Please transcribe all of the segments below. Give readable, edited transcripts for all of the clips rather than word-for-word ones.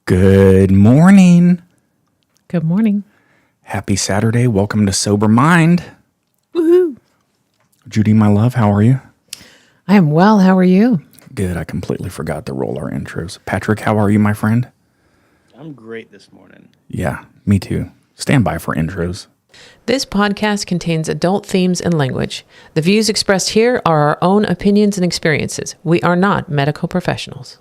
Good morning. Good morning. Happy Saturday. Welcome to Sober Mind. Woohoo. Judy, my love, how are you? I am well. How are you? Good. I completely forgot to roll our intros. Patrick, how are you, my friend? I'm great this morning. Yeah, me too. Stand by for intros. This podcast contains adult themes and language. The views expressed here are our own opinions and experiences. We are not medical professionals.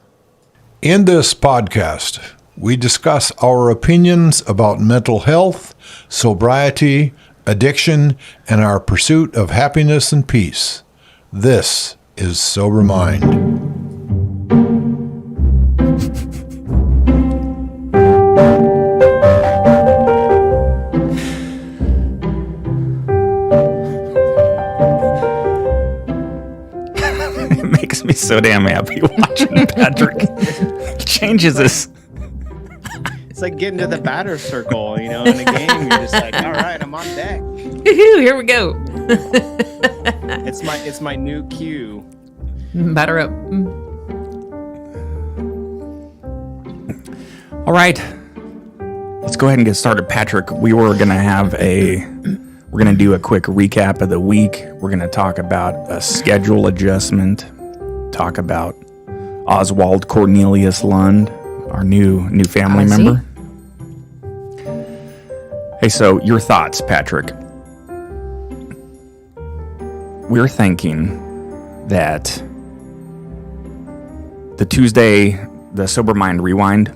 In this podcast, we discuss our opinions about mental health, sobriety, addiction, and our pursuit of happiness and peace. This is Sober Mind. It makes me so damn happy watching Patrick. He changes his. It's like getting to the batter circle, in a game. You're just like, all right, I'm on deck. Woohoo, here we go. It's my new cue. Batter up. All right. Let's go ahead and get started. Patrick, we're going to do a quick recap of the week. We're going to talk about a schedule adjustment, talk about Oswald Cornelius Lund, our new family member. Hey, so your thoughts, Patrick. We're thinking that the Sober Mind Rewind,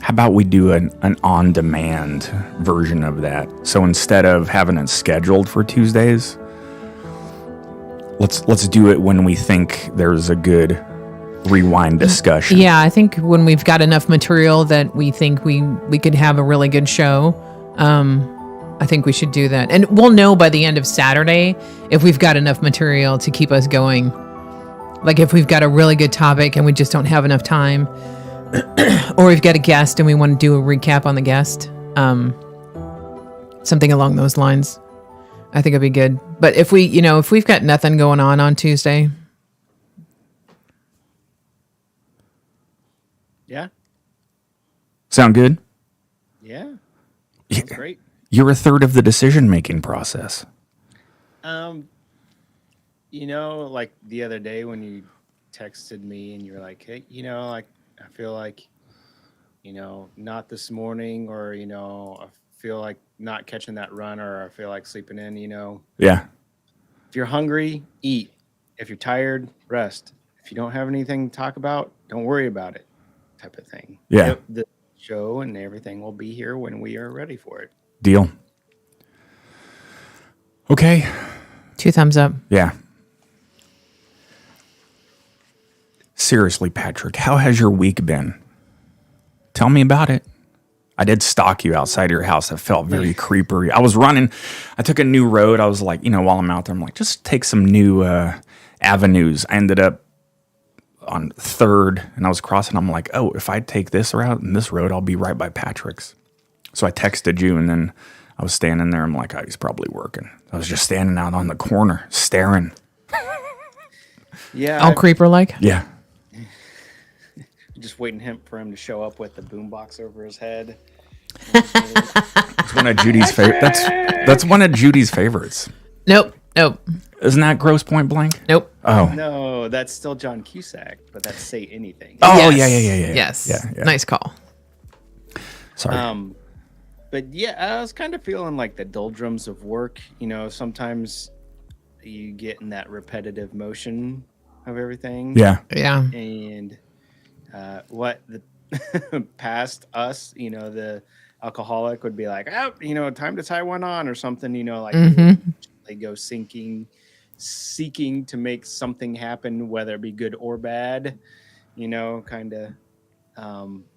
how about we do an on-demand version of that? So instead of having it scheduled for Tuesdays, let's do it when we think there's a good rewind discussion. Yeah, I think when we've got enough material that we think we could have a really good show, I think we should do that. And we'll know by the end of Saturday if we've got enough material to keep us going. Like if we've got a really good topic and we just don't have enough time, or we've got a guest and we want to do a recap on the guest, something along those lines. I think it'd be good. But if we've got nothing going on Tuesday. Yeah. Sound good? Yeah. Yeah. That's great. You're a third of the decision-making process. Like the other day when you texted me and you were like, hey, I feel like, not this morning, or, I feel like not catching that run, or I feel like sleeping in, Yeah. If you're hungry, eat. If you're tired, rest. If you don't have anything to talk about, don't worry about it, type of thing. Yeah. The show and everything will be here when we are ready for it. Deal. Okay. 2 thumbs up. Yeah. Seriously, Patrick, how has your week been? Tell me about it. I did stalk you outside your house. It felt very creepery. I was running. I took a new road. I was like, while I'm out there, I'm like, just take some new avenues. I ended up on 3rd, and I was crossing. I'm like, oh, if I take this route and this road, I'll be right by Patrick's. So I texted you, and then I was standing there. I'm like, oh, he's probably working. I was just standing out on the corner, staring. Yeah. All creeper-like? Yeah. Just waiting for him to show up with the boombox over his head. It's one of Judy's favorite. That's one of Judy's favorites. Nope. Isn't that Gross Point Blank? Nope. Oh. No, that's still John Cusack, but that's Say Anything. Oh, Yes. yeah. Yes. Yeah. Nice call. Sorry. But yeah, I was kind of feeling like the doldrums of work. Sometimes you get in that repetitive motion of everything. Yeah. Yeah. And what the past us, the alcoholic would be like, oh, time to tie one on or something, like they go seeking to make something happen, whether it be good or bad, kind of.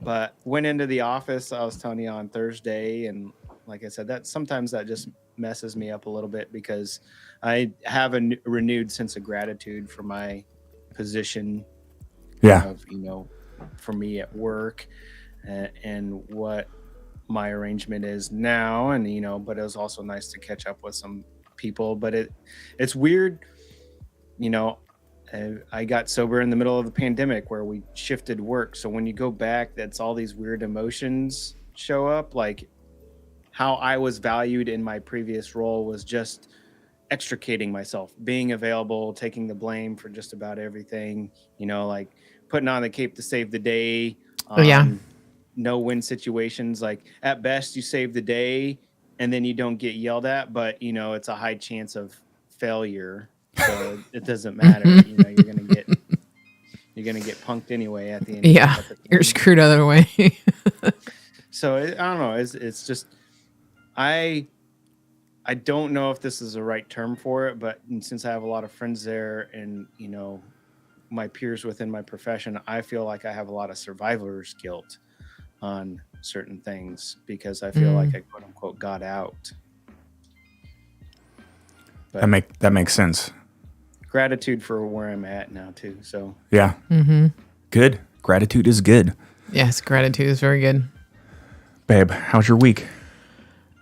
But went into the office, I was telling you, on Thursday, and like I said, that sometimes that just messes me up a little bit because I have a renewed sense of gratitude for my position. Yeah. Of, for me at work, and what my arrangement is now, and but it was also nice to catch up with some people. But it's weird, I got sober in the middle of the pandemic where we shifted work. So when you go back, that's all these weird emotions show up. Like how I was valued in my previous role was just extricating myself, being available, taking the blame for just about everything, like putting on the cape to save the day. Yeah. No-win situations. Like at best you save the day and then you don't get yelled at, but it's a high chance of failure. So it doesn't matter. You're gonna get punked anyway at the end. Yeah. You're screwed other way. So I don't know. It's just I don't know if this is the right term for it, but since I have a lot of friends there and my peers within my profession, I feel like I have a lot of survivor's guilt on certain things because I feel like I quote unquote got out. But That makes sense. gratitude for where I'm at now too. So Yeah. Good. Gratitude is good. Yes, gratitude is very good. Babe, how's your week?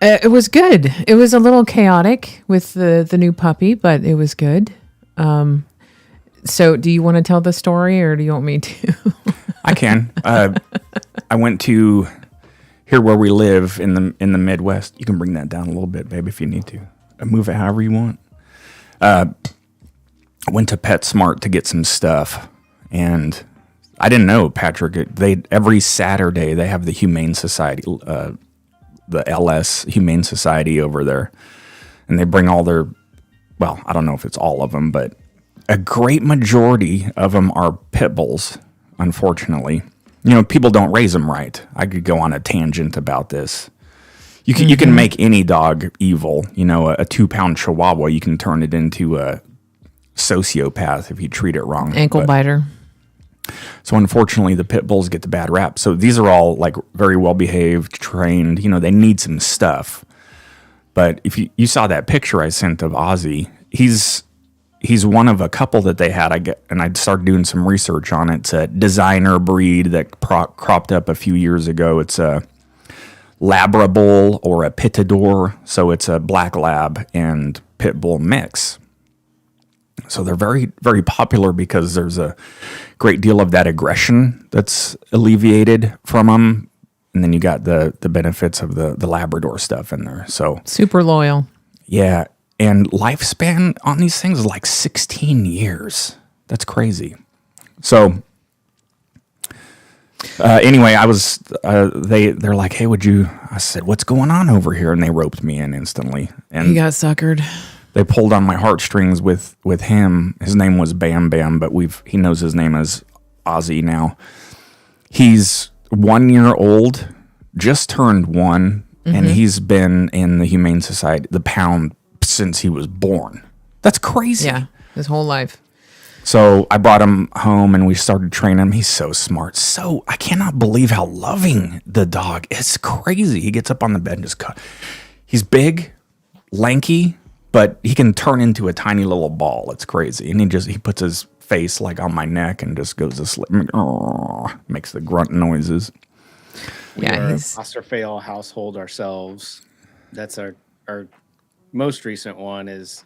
It was good. It was a little chaotic with the new puppy, but it was good. So do you want to tell the story or do you want me to? I can. I went to here where we live in the Midwest. You can bring that down a little bit, babe, if you need to. Move it however you want. I went to PetSmart to get some stuff, and I didn't know, Patrick. Every Saturday they have the Humane Society, the LS Humane Society over there, and they bring all their. Well, I don't know if it's all of them, but a great majority of them are pit bulls. Unfortunately, people don't raise them right. I could go on a tangent about this. You can make any dog evil. A 2-pound Chihuahua, you can turn it into a sociopath if you treat it wrong. Ankle biter. So unfortunately, the pit bulls get the bad rap. So these are all like very well behaved, trained. They need some stuff. But if you saw that picture I sent of Ozzy, he's one of a couple that they had. I started doing some research on it. It's a designer breed that cropped up a few years ago. It's a Labrador or a Pitador. So it's a black lab and pit bull mix. So they're very, very popular because there's a great deal of that aggression that's alleviated from them. And then you got the benefits of the Labrador stuff in there. So Super loyal. yeah. And lifespan on these things is like 16 years. That's crazy. So anyway, I was, they're like, hey, I said, what's going on over here? And they roped me in instantly. And He got suckered. they pulled on my heartstrings with him. His name was Bam Bam, but he knows his name as Ozzy now. He's 1 year old, just turned one, and he's been in the Humane Society, the pound, since he was born. That's crazy. Yeah, his whole life. So I brought him home and we started training him. He's so smart. So I cannot believe how loving the dog is. It's crazy. He gets up on the bed and just he's big, lanky, but he can turn into a tiny little ball. It's crazy. And he puts his face like on my neck and just goes to sleep. Makes the grunt noises. we Yeah, are a he's- foster fail household ourselves. That's our most recent one is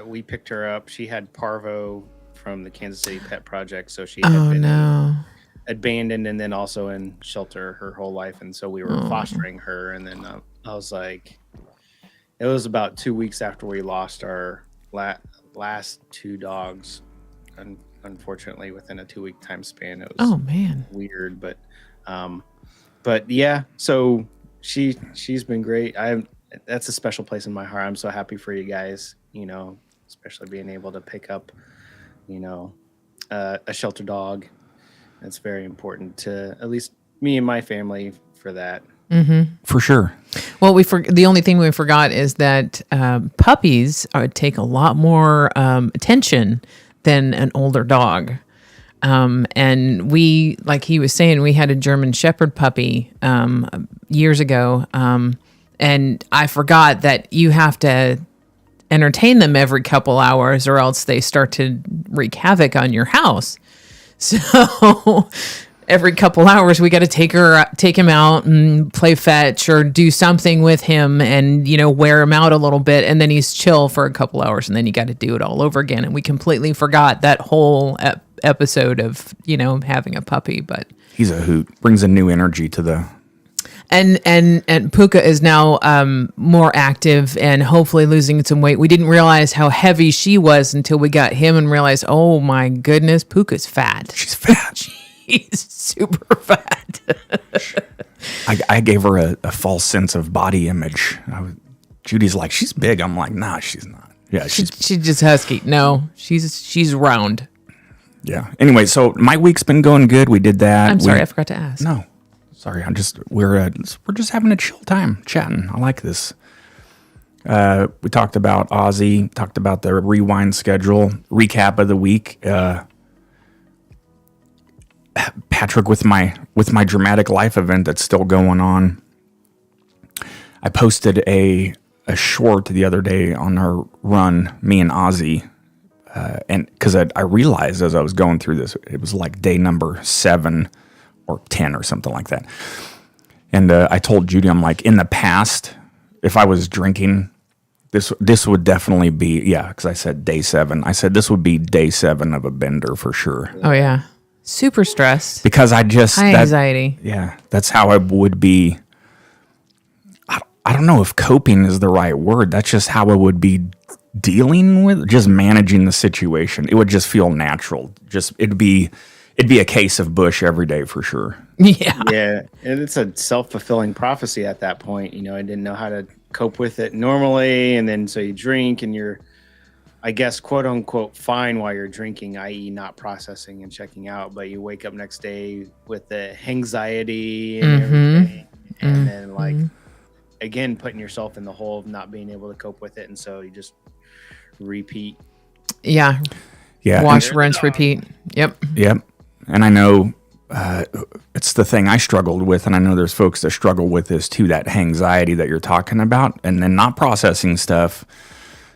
we picked her up. She had parvo from the Kansas City Pet Project, so she had been abandoned and then also in shelter her whole life, and so we were fostering her. And then I was like, it was about 2 weeks after we lost our last two dogs, unfortunately within a 2 week time span. It was Oh man. weird, but yeah, so she's been great. That's a special place in my heart. I'm so happy for you guys, especially being able to pick up a shelter dog. That's very important to at least me and my family for that. For sure. Well, the only thing we forgot is that puppies take a lot more attention than an older dog. And we, like he was saying, we had a German Shepherd puppy years ago. And I forgot that you have to entertain them every couple hours or else they start to wreak havoc on your house. So every couple hours we got to take him out and play fetch or do something with him and, wear him out a little bit. And then he's chill for a couple hours and then you got to do it all over again. And we completely forgot that whole episode of, having a puppy, but He's a hoot. Brings a new energy to the... And Puka is now more active and hopefully losing some weight. We didn't realize how heavy she was until we got him and realized, oh my goodness, Puka's fat. She's fat. She's super fat. I gave her a false sense of body image. Judy's like, she's big. I'm like, nah, she's not. Yeah, she's just husky. No, she's round. yeah. Anyway, so my week's been going good. We did that. I'm sorry, I forgot to ask. No, sorry. We're just having a chill time chatting. I like this. We talked about Ozzy. Talked about the rewind schedule. Recap of the week. Patrick, with my dramatic life event that's still going on. I posted a short the other day on our run, me and Ozzy, and because I realized as I was going through this, it was like day number 7 or 10 or something like that. And I told Judy, I'm like, in the past, if I was drinking, this would definitely be, because I said day 7. I said this would be day 7 of a bender for sure. Oh yeah, super stressed. Because I just high anxiety. Yeah, that's how I would be. I don't know if coping is the right word. That's just how I would be dealing with, just managing the situation. It would just feel natural. It'd be a case of Bush every day for sure. Yeah. Yeah, and it's a self-fulfilling prophecy at that point. I didn't know how to cope with it normally, and then so you drink and you're, I guess, quote unquote, fine while you're drinking, i.e. not processing and checking out, but you wake up next day with the anxiety and everything, and then again, putting yourself in the hole of not being able to cope with it, and so you just repeat. Yeah. Wash, rinse, repeat. Yep. And I know it's the thing I struggled with, and I know there's folks that struggle with this too, that anxiety that you're talking about, and then not processing stuff.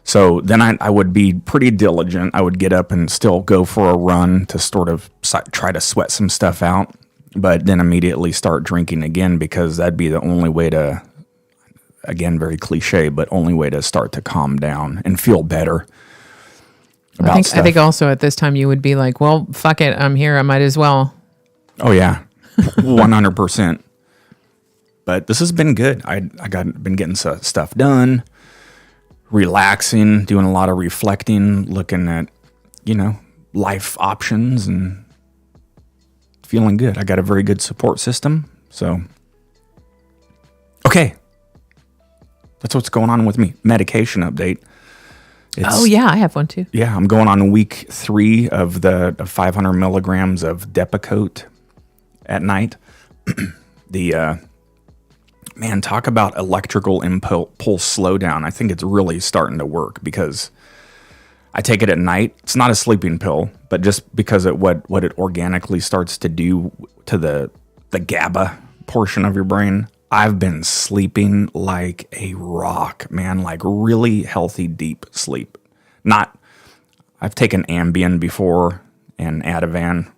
So then I would be pretty diligent. I would get up and still go for a run to sort of try to sweat some stuff out, but then immediately start drinking again, because that'd be the only way to, again, very cliche, but only way to start to calm down and feel better about I stuff. think also at this time you would be like, well, fuck it, I'm here, I might as well. Oh yeah, 100%. But this has been good. Been getting stuff done, relaxing, doing a lot of reflecting, looking at, life options, and feeling good. I got a very good support system. So, okay. That's what's going on with me. Medication update. Oh yeah, I have one too. Yeah, I'm going on week 3 of the 500 milligrams of Depakote at night. Man, talk about electrical impulse slowdown. I think it's really starting to work, because I take it at night. It's not a sleeping pill, but just because of what it organically starts to do to the GABA portion of your brain, I've been sleeping like a rock, man, like really healthy, deep sleep. I've taken Ambien before and Ativan.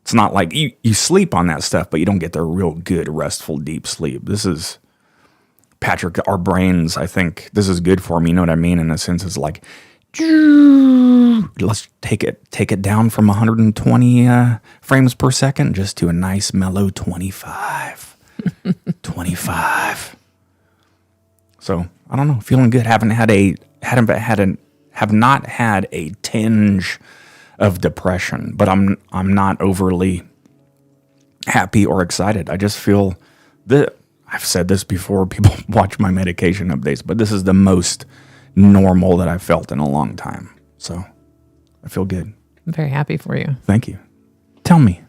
It's not like you sleep on that stuff, but you don't get the real good, restful, deep sleep. This is, Patrick, our brains, I think this is good for me. You know what I mean? In a sense, it's like, let's take it down from 120 frames per second just to a nice mellow 25. 25. So I don't know, feeling good. Have not had a tinge of depression, but I'm not overly happy or excited. I just feel that, I've said this before, people watch my medication updates, but this is the most normal that I've felt in a long time. So I feel good. I'm very happy for you. Thank you. Tell me,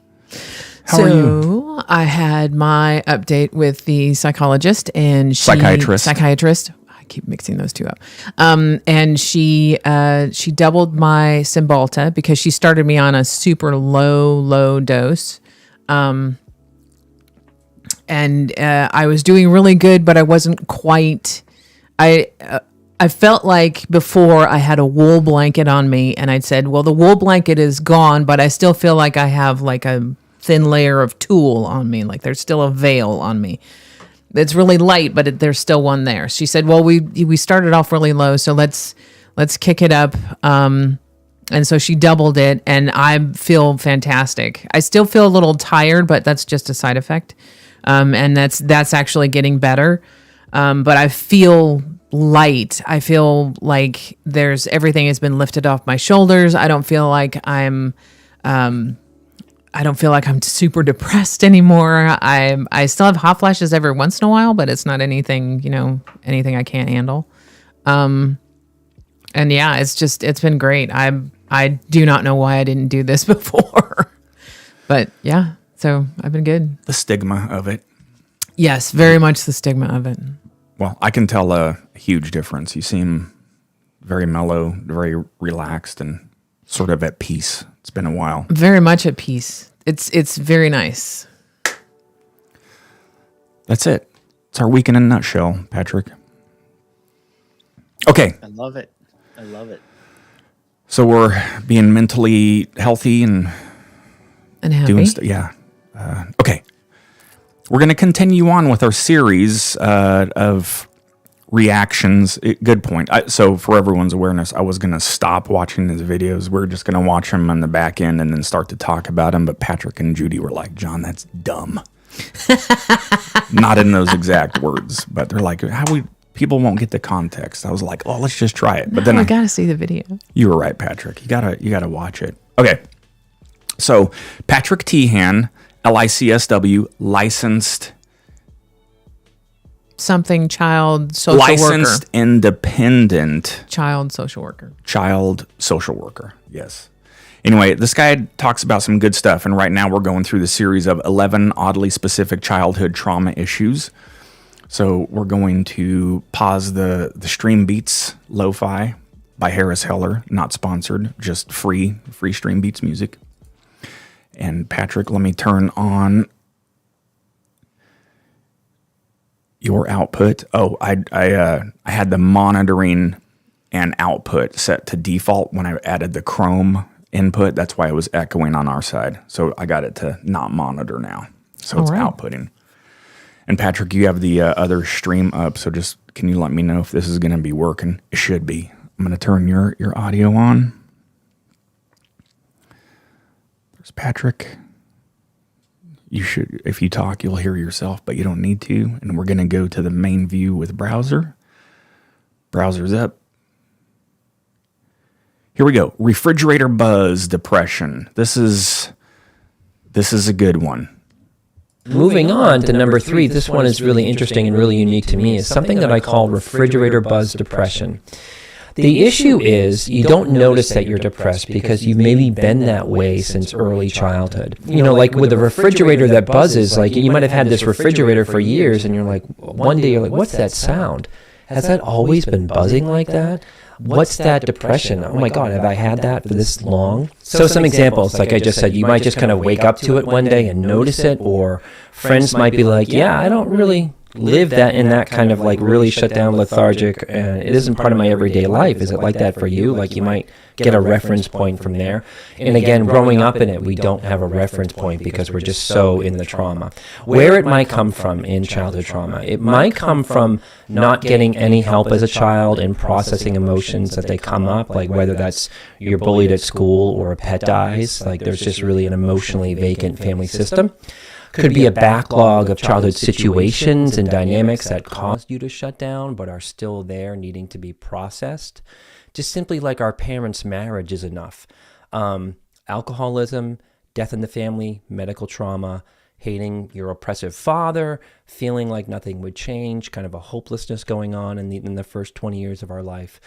how are you? So I had my update with the psychologist and psychiatrist. I keep mixing those two up. And she doubled my Cymbalta because she started me on a super low dose. And I was doing really good, but I wasn't quite. I felt like before I had a wool blanket on me, and I'd said, well, the wool blanket is gone, but I still feel like I have like a thin layer of tulle on me. Like there's still a veil on me. It's really light, but there's still one there. She said, well, we started off really low, so let's kick it up. And so she doubled it, and I feel fantastic. I still feel a little tired, but that's just a side effect. And that's actually getting better. But I feel light. I feel like everything has been lifted off my shoulders. I don't feel like I'm super depressed anymore. I still have hot flashes every once in a while, but it's not anything I can't handle. And yeah, it's been great. I do not know why I didn't do this before, but yeah, so I've been good. The stigma of it. Yes, very much the stigma of it. Well, I can tell a huge difference. You seem very mellow, very relaxed, and sort of at peace. It's been a while. Very much at peace. It's very nice. That's it. It's our week in a nutshell, Patrick. Okay. I love it. So we're being mentally healthy and happy. doing stuff. Yeah. Okay. We're going to continue on with our series of reactions. Good point. So for everyone's awareness, I was going to stop watching these videos. We're just going to watch them on the back end and then start to talk about them. But Patrick and Judy were like, John, that's dumb. Not in those exact words, but they're like, people won't get the context. I was like, oh, let's just try it. But then I gotta see the video. You were right, Patrick. You gotta watch it. Okay. So Patrick Teehan, LICSW, licensed something child social licensed worker. Independent Child social worker. Child social worker. Yes. Anyway, this guy talks about some good stuff, and right now we're going through the series of 11 oddly specific childhood trauma issues. So we're going to pause the Stream Beats Lo-Fi by Harris Heller, not sponsored, just free Stream Beats music. And Patrick, let me turn on your output. Oh, I had the monitoring and output set to default when I added the Chrome input. That's why it was echoing on our side. So I got it to not monitor now. So it's outputting. And Patrick, you have the other stream up, so just can you let me know if this is going to be working? It should be. I'm going to turn your audio on. There's Patrick. You should, if you talk, you'll hear yourself, but you don't need to. And we're going to go to the main view with browser. Browser's up. Here we go. Refrigerator buzz depression. This is a good one. Moving on to number 3, this one is really interesting and really unique to me, is something that I call refrigerator buzz depression. The issue is you don't notice that you're depressed because you've maybe been that way since early childhood. You know, like with a refrigerator that buzzes, like you might have had this refrigerator for years and you're like, one day you're like, what's that sound? Has that always been buzzing like that? What's that depression? Oh my God, have I had that for this long? So some examples, like I just said, you might just kind of wake up to it one day and notice it, or friends might be like, yeah, I don't really live that in that kind of like really shut down lethargic, and it isn't part of my everyday life. Is it like that for you? Like you might get a reference point from there. And again, growing up in it, we don't have a reference point because we're just so in the trauma. Where it might come from in childhood trauma, it might come from not getting any help as a child in processing emotions that they come up, like whether that's you're bullied at school or a pet dies, like there's just really an emotionally vacant family system. Could be a backlog of childhood situations and dynamics that caused you to shut down but are still there needing to be processed. Just simply like our parents' marriage is enough. Alcoholism, death in the family, medical trauma, hating your oppressive father, feeling like nothing would change, kind of a hopelessness going on in the first 20 years of our life.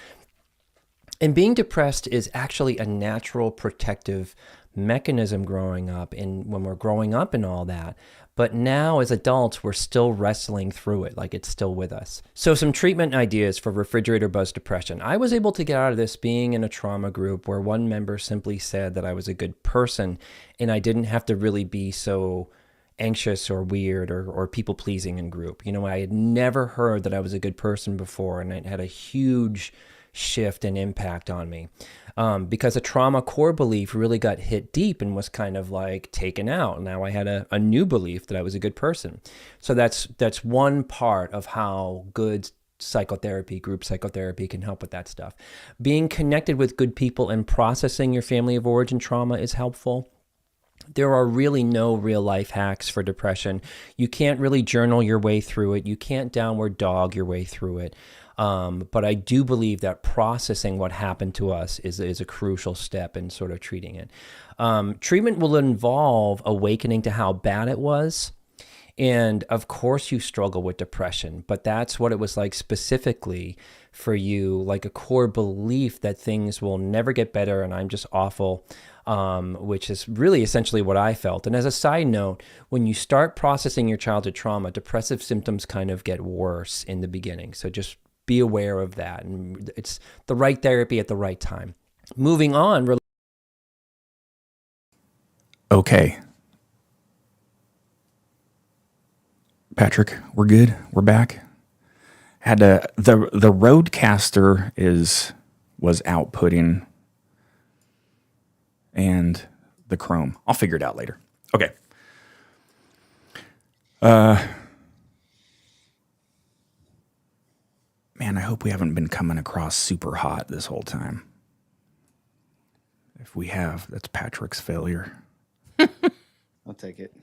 And being depressed is actually a natural protective mechanism growing up, and when we're growing up and all that. But now as adults, we're still wrestling through it, like it's still with us. So some treatment ideas for refrigerator buzz depression. I was able to get out of this being in a trauma group where one member simply said that I was a good person and I didn't have to really be so anxious or weird or people-pleasing in group. You know, I had never heard that I was a good person before, and it had a huge shift and impact on me. Because a trauma core belief really got hit deep and was kind of like taken out. Now I had a new belief that I was a good person. So that's one part of how good psychotherapy, group psychotherapy can help with that stuff. Being connected with good people and processing your family of origin trauma is helpful. There are really no real life hacks for depression. You can't really journal your way through it. You can't downward dog your way through it. But I do believe that processing what happened to us is a crucial step in sort of treating it. Treatment will involve awakening to how bad it was. And of course you struggle with depression, but that's what it was like specifically for you, like a core belief that things will never get better and I'm just awful, which is really essentially what I felt. And as a side note, when you start processing your childhood trauma, depressive symptoms kind of get worse in the beginning. So just be aware of that. And it's the right therapy at the right time. Moving on. Okay. Patrick, we're good. We're back. Had the Rodecaster was outputting, and the Chrome. I'll figure it out later. Okay. Man, I hope we haven't been coming across super hot this whole time. If we have, that's Patrick's failure. I'll take it.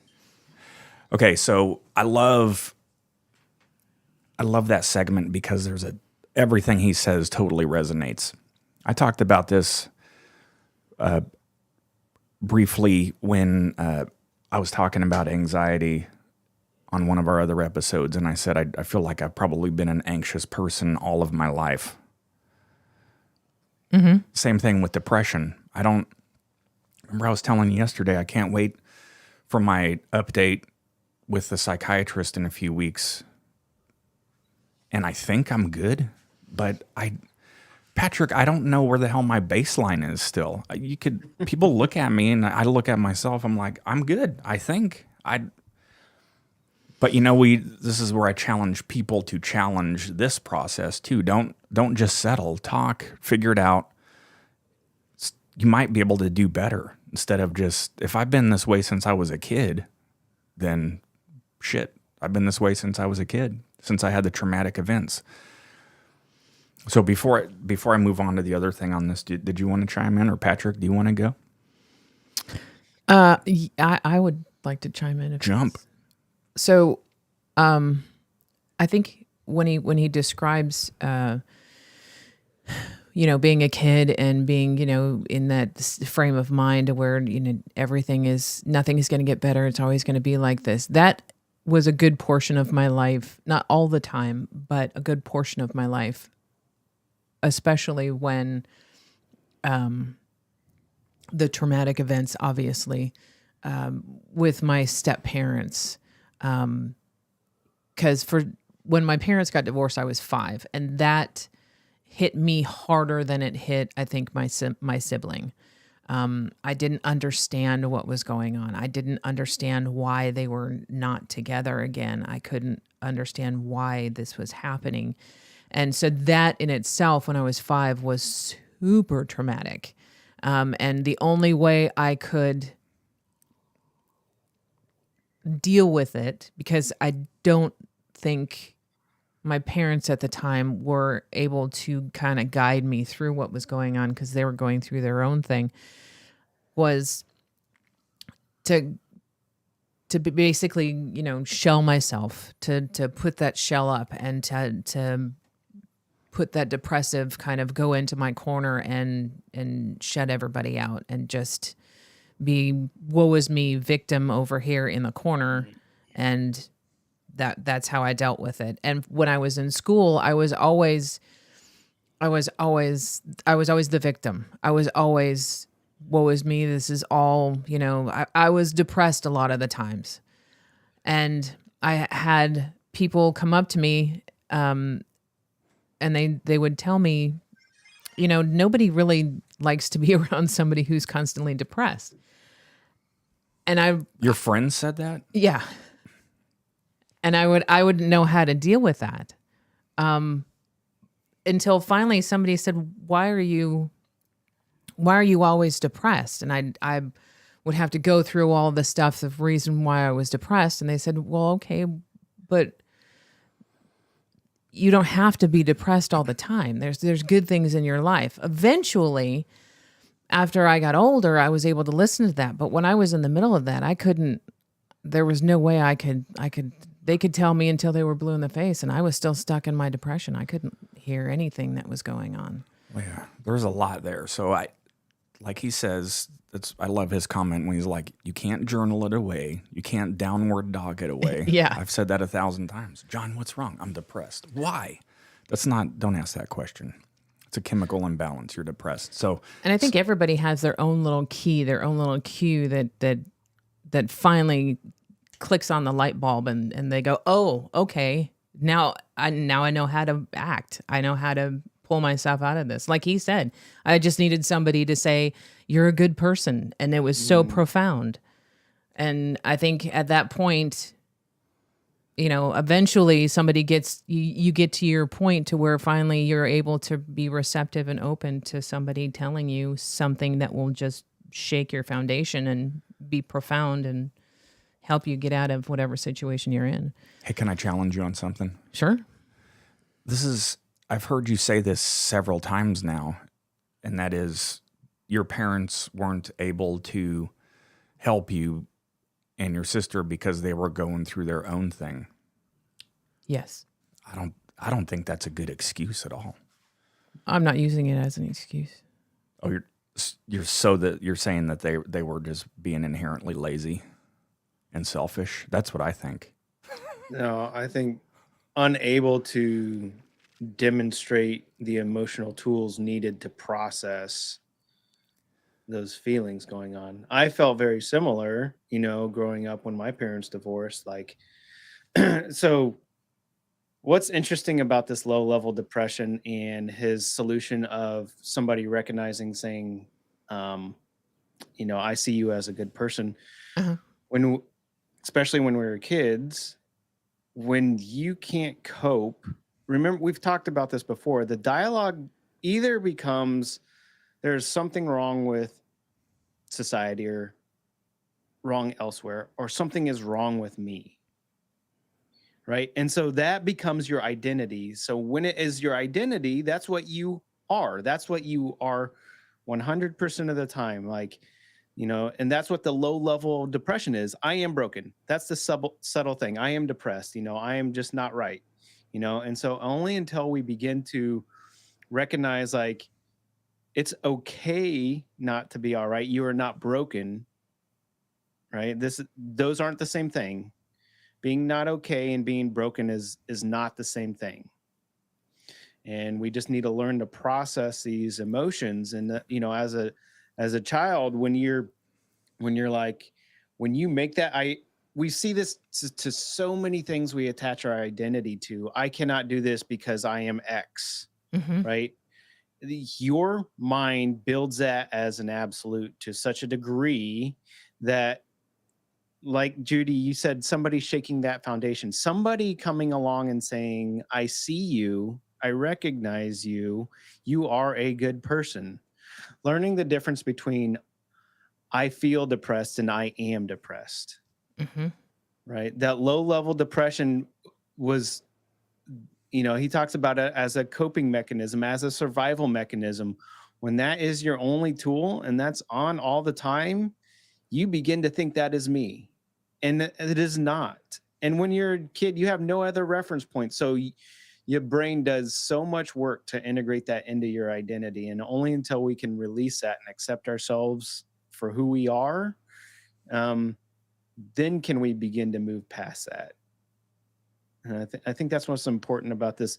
Okay, so I love that segment because everything he says totally resonates. I talked about this briefly when I was talking about anxiety on one of our other episodes, and I said I feel like I've probably been an anxious person all of my life. Mm-hmm. Same thing with depression. Remember I was telling you yesterday, I can't wait for my update with the psychiatrist in a few weeks. And I think I'm good, but Patrick, I don't know where the hell my baseline is still. People look at me and I look at myself, I'm like, I'm good. I think but this is where I challenge people to challenge this process too. Don't just settle, talk, figure it out. You might be able to do better instead of just, if I've been this way since I was a kid, then shit, I've been this way since I was a kid, since I had the traumatic events. So before I move on to the other thing on this, did you want to chime in, or Patrick, do you want to go? I would like to chime in. Jump. So, I think when he describes, being a kid and being, in that frame of mind where, nothing is going to get better. It's always going to be like this. That was a good portion of my life, not all the time, but a good portion of my life, especially when, the traumatic events, obviously, with my step parents, because when my parents got divorced, I was 5, and that hit me harder than it hit, I think, my sibling. I didn't understand what was going on. I didn't understand why they were not together again. I couldn't understand why this was happening. And so that in itself, when I was 5, was super traumatic. And the only way I could deal with it, because I don't think my parents at the time were able to kind of guide me through what was going on, because they were going through their own thing, was to basically, shell myself, to put that shell up and to put that depressive kind of go into my corner and shut everybody out and just be woe is me victim over here in the corner. And that's how I dealt with it. And when I was in school, I was always the victim. I was always, woe is me. This is all, I was depressed a lot of the times. And I had people come up to me, and they would tell me, nobody really likes to be around somebody who's constantly depressed. And your friends said that? Yeah. And I would know how to deal with that. until finally somebody said, why are you always depressed? And I would have to go through all the stuff, the reason why I was depressed. And they said, well, okay, but you don't have to be depressed all the time. There's good things in your life. Eventually, after I got older, I was able to listen to that. But when I was in the middle of that, I couldn't, there was no way I could, they could tell me until they were blue in the face, and I was still stuck in my depression. I couldn't hear anything that was going on. Well, yeah, there's a lot there. So like he says, I love his comment when he's like, you can't journal it away. You can't downward dog it away. Yeah. I've said that 1,000 times. John, what's wrong? I'm depressed. Why? Don't ask that question. It's a chemical imbalance. You're depressed. So, and I think everybody has their own little key, their own little cue that finally clicks on the light bulb, and they go, oh, okay. Now I know how to act. I know how to pull myself out of this. Like he said, I just needed somebody to say, you're a good person. And it was so profound. And I think at that point, eventually somebody gets, you get to your point to where finally you're able to be receptive and open to somebody telling you something that will just shake your foundation and be profound and help you get out of whatever situation you're in. hey, can I challenge you on something? Sure. I've heard you say this several times now, and that is your parents weren't able to help you and your sister because they were going through their own thing. Yes. I don't think that's a good excuse at all. I'm not using it as an excuse. Oh, you're saying that they were just being inherently lazy and selfish. That's what I think. No, I think unable to demonstrate the emotional tools needed to process those feelings going on. I felt very similar, growing up when my parents divorced. Like, so what's interesting about this low level depression and his solution of somebody recognizing, saying, I see you as a good person. Uh-huh. Especially when we were kids, when you can't cope, remember, we've talked about this before, the dialogue either becomes there's something wrong with society or wrong elsewhere, or something is wrong with me. Right. And so that becomes your identity. So when it is your identity, that's what you are. That's what you are 100% of the time. Like, and that's what the low level depression is. I am broken. That's the subtle thing. I am depressed. I am just not right. And so only until we begin to recognize, like, it's okay not to be all right. You are not broken. Right. Those aren't the same thing. Being not okay and being broken is not the same thing. And we just need to learn to process these emotions. And as a child, when you make that, we see this to so many things we attach our identity to. I cannot do this because I am X, right? Your mind builds that as an absolute to such a degree that, like Judy, you said, somebody shaking that foundation, somebody coming along and saying, I see you, I recognize you, you are a good person. Learning the difference between I feel depressed and I am depressed. Right? That low level depression was, he talks about it as a coping mechanism, as a survival mechanism. When that is your only tool and that's on all the time, you begin to think that is me. And it is not. And when you're a kid, you have no other reference point. So your brain does so much work to integrate that into your identity. And only until we can release that and accept ourselves for who we are, then can we begin to move past that. And I think that's what's important about this.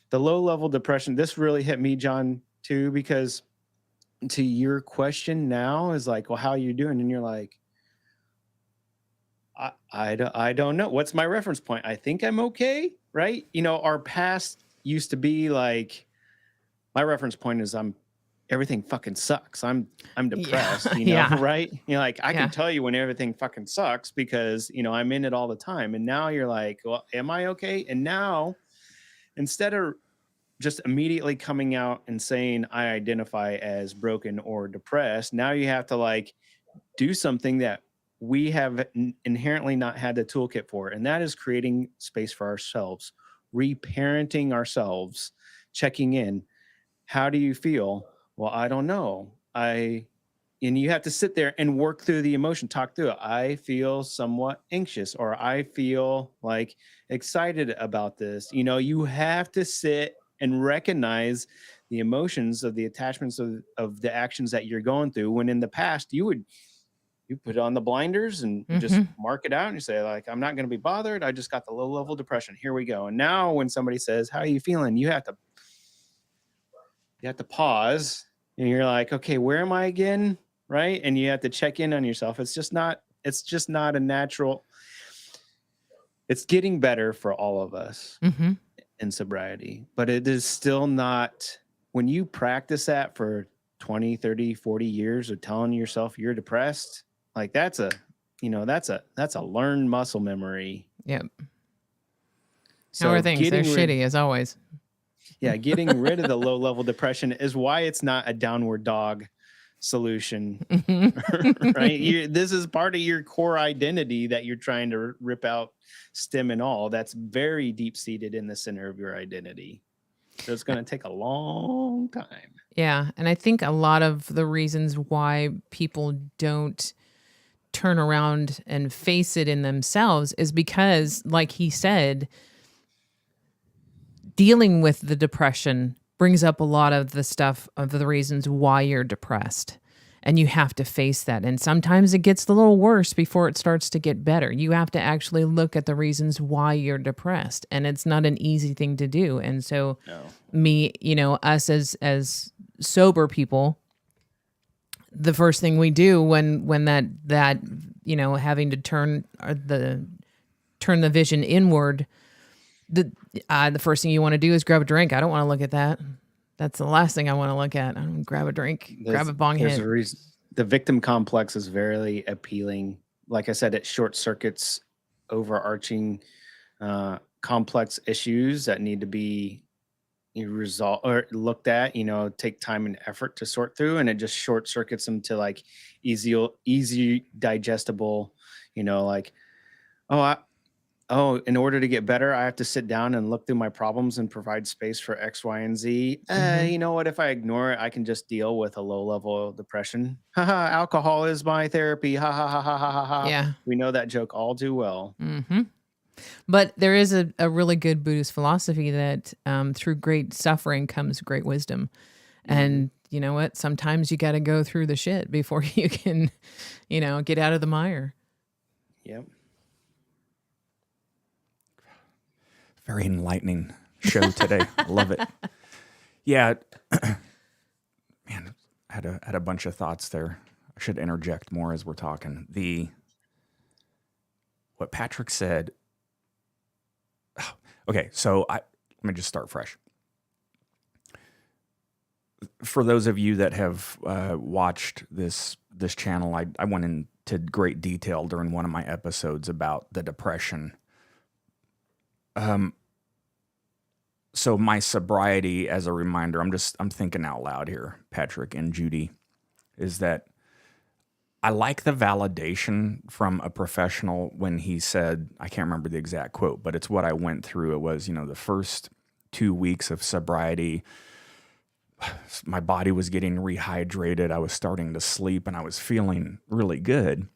The low level depression, this really hit me, John, too, because to your question now is like, well, how are you doing? And you're like, I don't know. What's my reference point? I think I'm okay, right? Our past used to be like, my reference point is everything fucking sucks. I'm depressed, right? Like I can tell you when everything fucking sucks because, I'm in it all the time. And now you're like, well, am I okay? And now instead of just immediately coming out and saying I identify as broken or depressed. Now you have to like do something that we have inherently not had the toolkit for, and that is creating space for ourselves, reparenting ourselves, checking in. How do you feel? Well, I don't know. And you have to sit there and work through the emotion, talk through it. I feel somewhat anxious, or I feel like excited about this. You know, you have to sit and recognize the emotions of the attachments of the actions that you're going through. When in the past you put on the blinders and just mark it out and you say like, I'm not going to be bothered. I just got the low level depression. Here we go. And now when somebody says, how are you feeling? You have to pause and you're like, okay, where am I again? Right. And you have to check in on yourself. It's just not a natural. It's getting better for all of us in sobriety, but it is still not, when you practice that for 20, 30, 40 years of telling yourself you're depressed, like that's a learned muscle memory. Yep. So How are things? They're shitty as always. Yeah, getting rid of the low level depression is why it's not a downward dog solution, right? This is part of your core identity that you're trying to rip out, stem and all. That's very deep seated in the center of your identity. So it's going to take a long time. Yeah. And I think a lot of the reasons why people don't turn around and face it in themselves is because, like he said, dealing with the depression brings up a lot of the stuff of the reasons why you're depressed. And you have to face that. And sometimes it gets a little worse before it starts to get better. You have to actually look at the reasons why you're depressed. And it's not an easy thing to do. And so us as sober people, the first thing we do when that having to turn the vision inward, the first thing you want to do is grab a drink. I don't want to look at that. That's the last thing I want to look at. I don't grab a drink, grab a bong hit. The victim complex is very appealing. Like I said, it short circuits overarching complex issues that need to be resolved or looked at, take time and effort to sort through. And it just short circuits them to like easy digestible, like, in order to get better, I have to sit down and look through my problems and provide space for X, Y, and Z. You know what? If I ignore it, I can just deal with a low level depression. Haha, alcohol is my therapy. Ha ha ha ha ha ha. Yeah. We know that joke all too well. But there is a really good Buddhist philosophy that through great suffering comes great wisdom. And you know what? Sometimes you got to go through the shit before you can, get out of the mire. Yep. Very enlightening show today. Love it. Yeah. Man, I had a bunch of thoughts there. I should interject more as we're talking. What Patrick said. Okay, so let me just start fresh. For those of you that have watched this channel, I went into great detail during one of my episodes about the depression. So my sobriety, as a reminder, I'm thinking out loud here, Patrick and Judy, is that I like the validation from a professional when he said, I can't remember the exact quote, but it's what I went through. It was, the first 2 weeks of sobriety, my body was getting rehydrated. I was starting to sleep and I was feeling really good.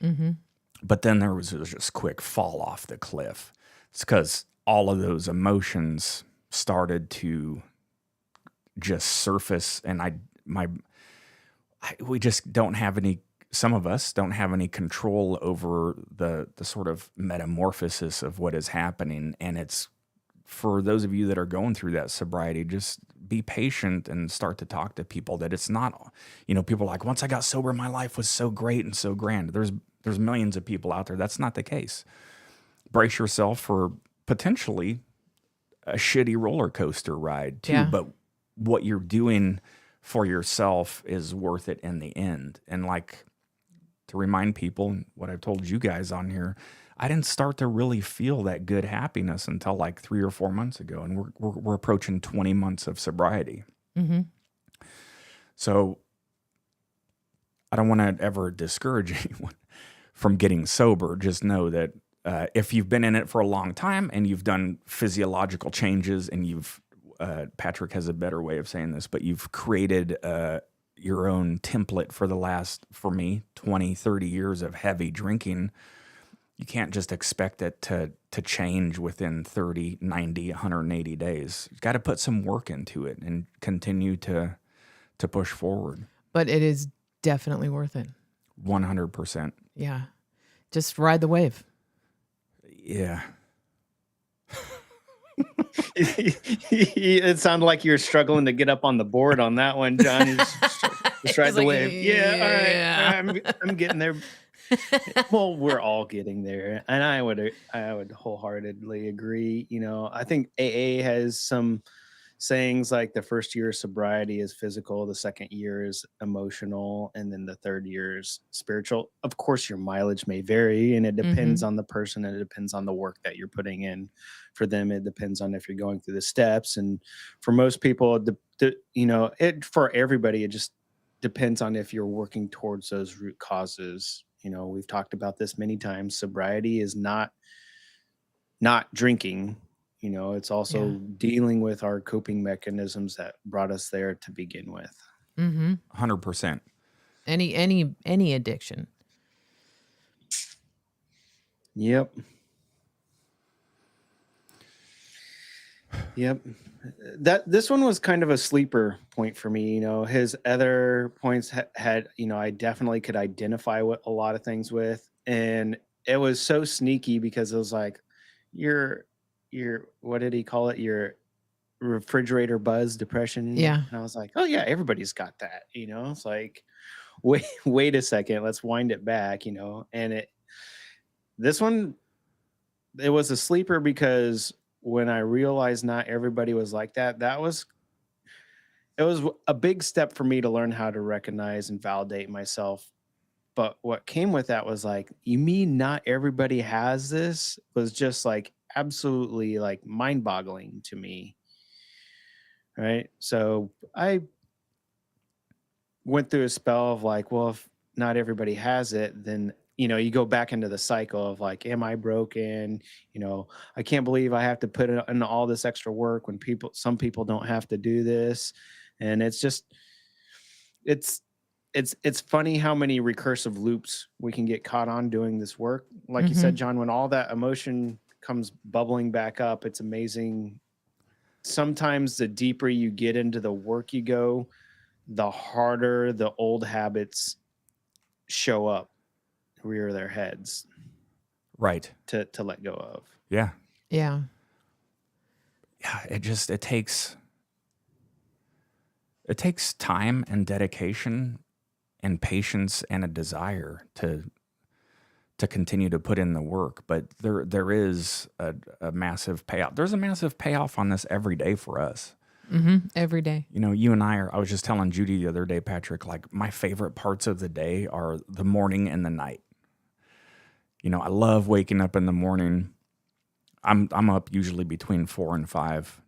But then there was just quick fall off the cliff. It's because all of those emotions started to just surface, and we just don't have any. Some of us don't have any control over the sort of metamorphosis of what is happening, and it's for those of you that are going through that sobriety, just be patient and start to talk to people. That it's not, people are like, once I got sober, my life was so great and so grand. There's millions of people out there. That's not the case. Brace yourself for potentially a shitty roller coaster ride too, but what you're doing for yourself is worth it in the end. And like, to remind people what I've told you guys on here, I didn't start to really feel that good happiness until like 3 or 4 months ago, and we're approaching 20 months of sobriety. So I don't want to ever discourage anyone from getting sober. Just know that if you've been in it for a long time and you've done physiological changes and you've Patrick has a better way of saying this, but you've created your own template for the last, for me, 20, 30 years of heavy drinking. You can't just expect it to change within 30, 90, 180 days. You've got to put some work into it and continue to push forward. But it is definitely worth it. 100%. Yeah. Just ride the wave. Yeah. It sounded like you're struggling to get up on the board on that one, John. Just ride the like, wave. yeah. All right. I'm getting there. Well, we're all getting there, and I would wholeheartedly agree. You know, I think AA has some sayings like the first year of sobriety is physical, the second year is emotional, and then the third year is spiritual. Of course, your mileage may vary, and it depends on the person, and it depends on the work that you're putting in. For them, it depends on if you're going through the steps, and for most people, for everybody, it just depends on if you're working towards those root causes. You know, we've talked about this many times. Sobriety is not drinking. You know, it's also dealing with our coping mechanisms that brought us there to begin with. 100%. Any addiction. Yep. This one was kind of a sleeper point for me. You know, his other points had, I definitely could identify with a lot of things with, and it was so sneaky because it was like, your what did he call it? Your refrigerator buzz depression. Yeah. And I was like, oh yeah, everybody's got that. You know, it's like, wait a second, let's wind it back. You know, and this one, it was a sleeper because when I realized not everybody was like that, it was a big step for me to learn how to recognize and validate myself. But what came with that was like, you mean not everybody has this? Was just like absolutely like mind-boggling to me. Right. So I went through a spell of like, well, if not everybody has it, then you go back into the cycle of like, am I broken? I can't believe I have to put in all this extra work when some people don't have to do this. And it's just, it's funny how many recursive loops we can get caught on doing this work. Like you said, John, when all that emotion comes bubbling back up, it's amazing. Sometimes the deeper you get into the work you go, the harder the old habits show up, rear their heads, Right. to let go of. Yeah. Yeah. Yeah. It takes time and dedication and patience and a desire to continue to put in the work. But there is a massive payoff. There's a massive payoff on this every day for us. Every day. You and I was just telling Judy the other day, Patrick, like my favorite parts of the day are the morning and the night. I love waking up in the morning. I'm up usually between 4 and 5,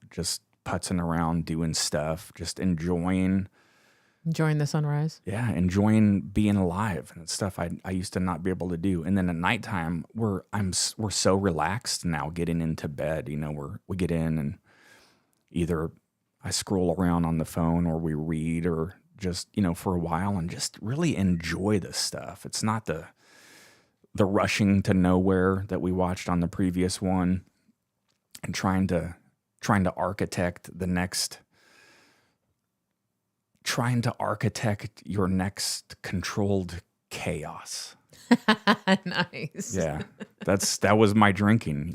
just putzing around, doing stuff, just enjoying the sunrise. Yeah, enjoying being alive and stuff I used to not be able to do. And then at nighttime, we're so relaxed now getting into bed. We get in and either I scroll around on the phone or we read or just for a while and just really enjoy this stuff. It's not the rushing to nowhere that we watched on the previous one and trying to architect your next controlled chaos. Nice. Yeah. That was my drinking,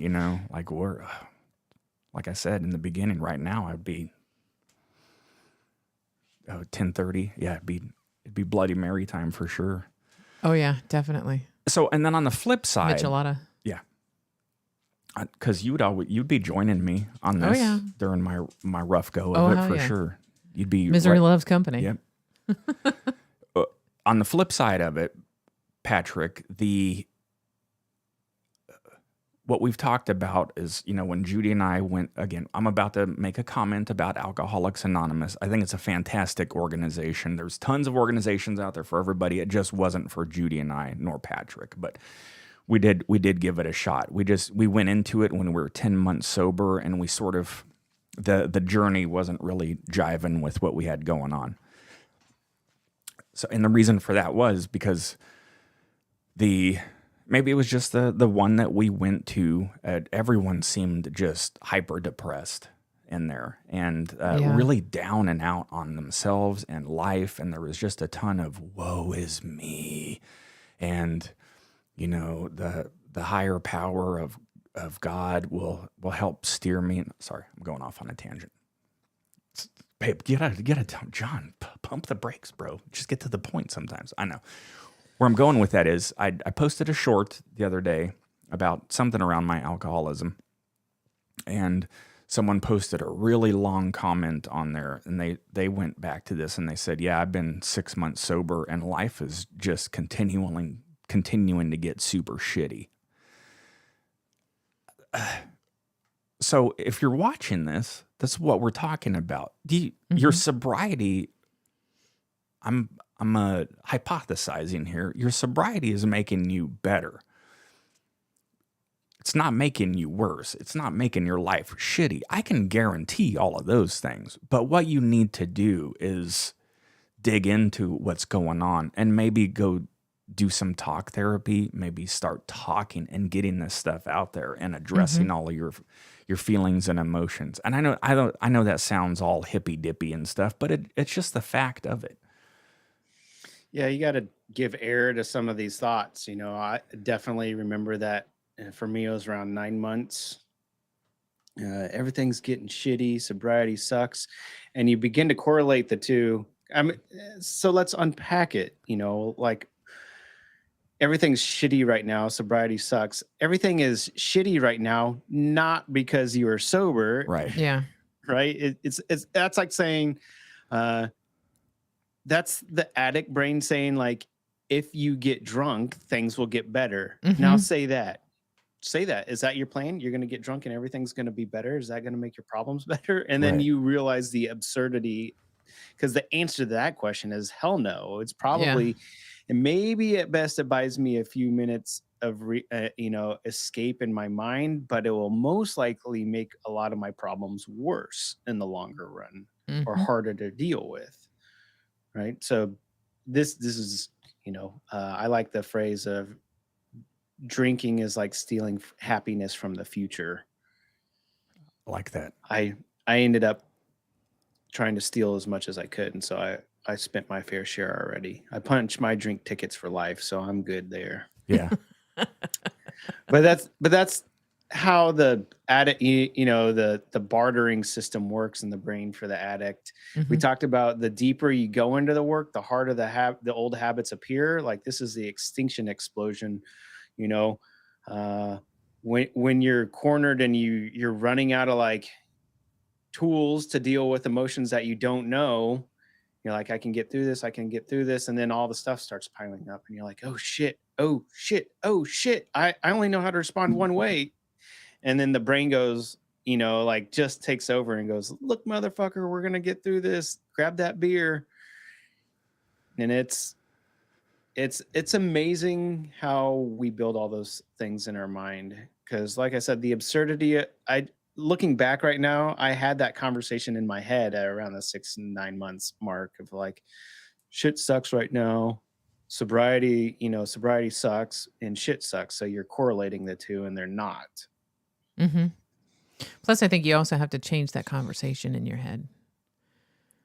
like I said in the beginning, right now I'd be 10:30. Yeah, it'd be Bloody Mary time for sure. Oh yeah, definitely. So, and then on the flip side, Michelada. yeah, because you'd be joining me on this during my rough go of it for sure. You'd be Misery loves company. Yep. On the flip side of it, Patrick, the what we've talked about is, when Judy and I went, again, I'm about to make a comment about Alcoholics Anonymous. I think it's a fantastic organization. There's tons of organizations out there for everybody. It just wasn't for Judy and I, nor Patrick, but we did give it a shot. We went into it when we were 10 months sober, and we sort of, the journey wasn't really jiving with what we had going on. So, and the reason for that was because maybe it was just the one that we went to, everyone seemed just hyper depressed in there, and really down and out on themselves and life. And there was just a ton of woe is me. And, the higher power of God will help steer me. Sorry, I'm going off on a tangent. Babe, get out, John, pump the brakes, bro. Just get to the point sometimes. I know. Where I'm going with that is I posted a short the other day about something around my alcoholism, and someone posted a really long comment on there, and they went back to this and they said, yeah, I've been 6 months sober and life is just continuing to get super shitty. So if you're watching this, that's what we're talking about. Your sobriety, I'm hypothesizing here. Your sobriety is making you better. It's not making you worse. It's not making your life shitty. I can guarantee all of those things. But what you need to do is dig into what's going on and maybe go do some talk therapy, maybe start talking and getting this stuff out there and addressing all of your feelings and emotions. And I know that sounds all hippy dippy and stuff, but it's just the fact of it. Yeah, you got to give air to some of these thoughts. I definitely remember that for me, it was around 9 months. Everything's getting shitty. Sobriety sucks. And you begin to correlate the two. So let's unpack it. Like everything's shitty right now. Sobriety sucks. Everything is shitty right now, not because you are sober. Right. Yeah. Right. That's like saying, that's the addict brain saying, like, if you get drunk, things will get better. Now say that. Is that your plan? You're going to get drunk and everything's going to be better. Is that going to make your problems better? And then you realize the absurdity, because the answer to that question is hell no. It's probably, and maybe at best it buys me a few minutes of escape in my mind, but it will most likely make a lot of my problems worse in the longer run or harder to deal with. Right. So this is, I like the phrase of drinking is like stealing happiness from the future. I like that. I ended up trying to steal as much as I could. And so I spent my fair share already. I punched my drink tickets for life. So I'm good there. Yeah. But that's how the addict, the bartering system works in the brain for the addict. We talked about the deeper you go into the work, the harder the old habits appear. Like this is the extinction explosion, when you're cornered and you're running out of like tools to deal with emotions that you don't know. You're like, I can get through this. And then all the stuff starts piling up and you're like, oh shit. I only know how to respond one way. And then the brain goes, just takes over and goes, look, motherfucker, we're going to get through this. Grab that beer. And it's amazing how we build all those things in our mind. Because like I said, the absurdity, looking back right now, I had that conversation in my head at around the 6 and 9 months mark of like, shit sucks right now. Sobriety sucks and shit sucks. So you're correlating the two and they're not. Plus, I think you also have to change that conversation in your head.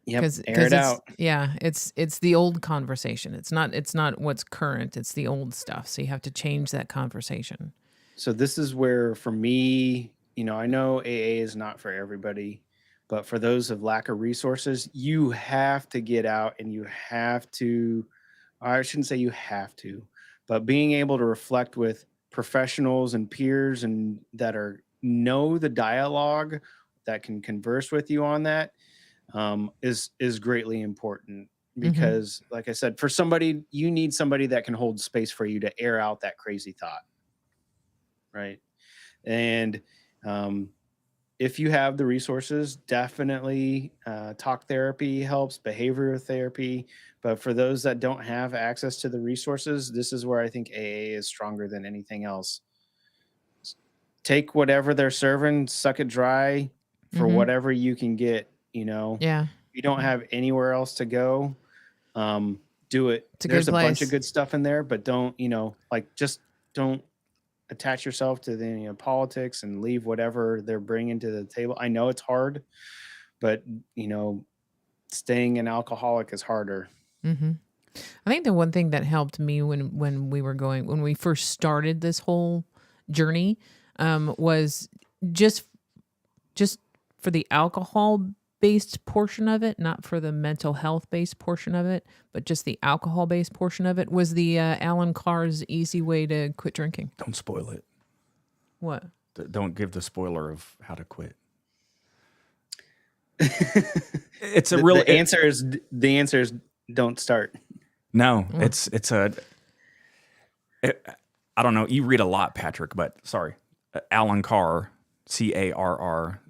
Yep, air it out. Yeah, it's the old conversation. It's not what's current. It's the old stuff. So you have to change that conversation. So this is where, for me, I know AA is not for everybody, but for those of lack of resources, you have to get out and you have to. I shouldn't say you have to, but being able to reflect with professionals and peers and that know the dialogue that can converse with you on that is greatly important because like I said, for somebody, you need somebody that can hold space for you to air out that crazy thought. Right. And if you have the resources, definitely talk therapy helps, behavioral therapy. But for those that don't have access to the resources, this is where I think AA is stronger than anything else. Take whatever they're serving, suck it dry for whatever you can get. Yeah. If you don't have anywhere else to go, do it. It's a There's good a bunch place. of good stuff in there, but don't, just don't attach yourself to the politics and leave whatever they're bringing to the table. I know it's hard, but staying an alcoholic is harder. I think the one thing that helped me when we first started this whole journey, was just for the alcohol based portion of it, not for the mental health based portion of it, but just the alcohol based portion of it, was the Alan Carr's Easy Way to Quit Drinking. Don't spoil it. What? Don't give the spoiler of how to quit. It's a real The answer is don't start. No, it's I don't know. You read a lot, Patrick, but sorry. Alan Carr, Carr,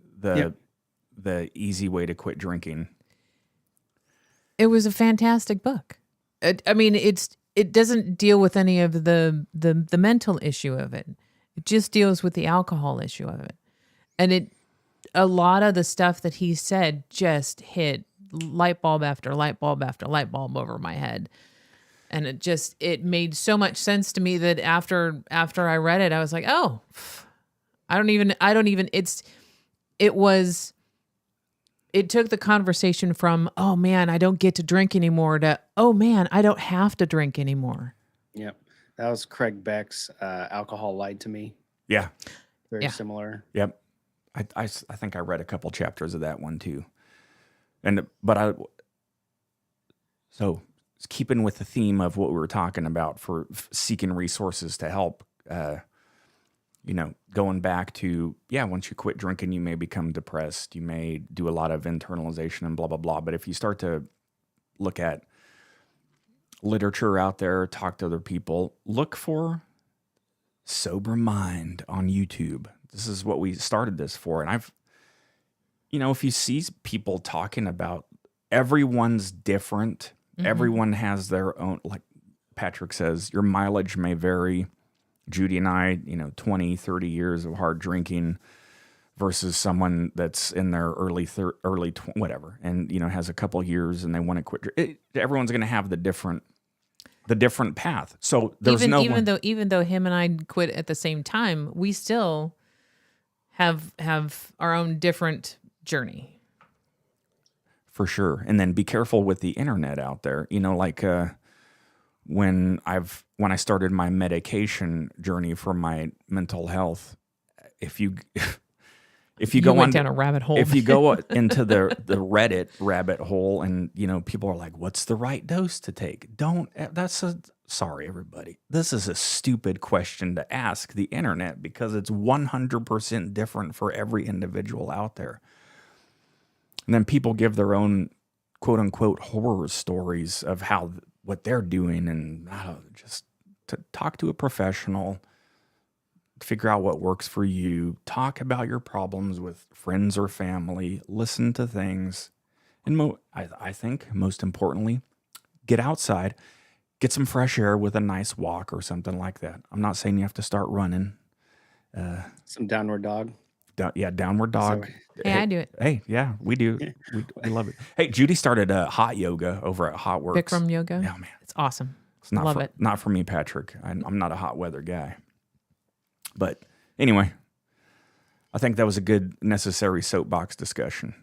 the Easy Way to Quit Drinking. It was a fantastic book. I mean, it doesn't deal with any of the mental issue of it. It just deals with the alcohol issue of it. And a lot of the stuff that he said just hit light bulb after light bulb after light bulb over my head. And it made so much sense to me that after I read it, I was like, oh, it took the conversation from, oh man, I don't get to drink anymore, to, oh man, I don't have to drink anymore. Yep. That was Craig Beck's Alcohol Lied to Me. Yeah. Very similar. Yep. I think I read a couple chapters of that one too. So keeping with the theme of what we were talking about for seeking resources to help, going back to, once you quit drinking, you may become depressed. You may do a lot of internalization and blah, blah, blah. But if you start to look at literature out there, talk to other people, look for Sober Mind on YouTube. This is what we started this for. And if you see people talking about, everyone's different. Everyone has their own, like Patrick says, your mileage may vary. Judy and I, 20, 30 years of hard drinking versus someone that's in their early whatever, and, has a couple years and they want to quit. Everyone's going to have the different path. So there's even though him and I quit at the same time, we still have our own different journey. For sure. And then be careful with the internet out there. When I started my medication journey for my mental health, if you go went down a rabbit hole. If you go into the Reddit rabbit hole and, people are like, what's the right dose to take? Sorry, everybody. This is a stupid question to ask the internet because it's 100% different for every individual out there. And then people give their own quote unquote horror stories of what they're doing, and just to talk to a professional, figure out what works for you, talk about your problems with friends or family, listen to things. And I think most importantly, get outside, get some fresh air with a nice walk or something like that. I'm not saying you have to start running. Some downward dog. Downward dog. Hey, I do it. Hey, yeah, we do. We love it. Hey, Judy started hot yoga over at Hot Works. Bikram yoga. Yeah, man. It's awesome. It's not Love it. Not for me, Patrick. I'm not a hot weather guy. But anyway, I think that was a good, necessary soapbox discussion.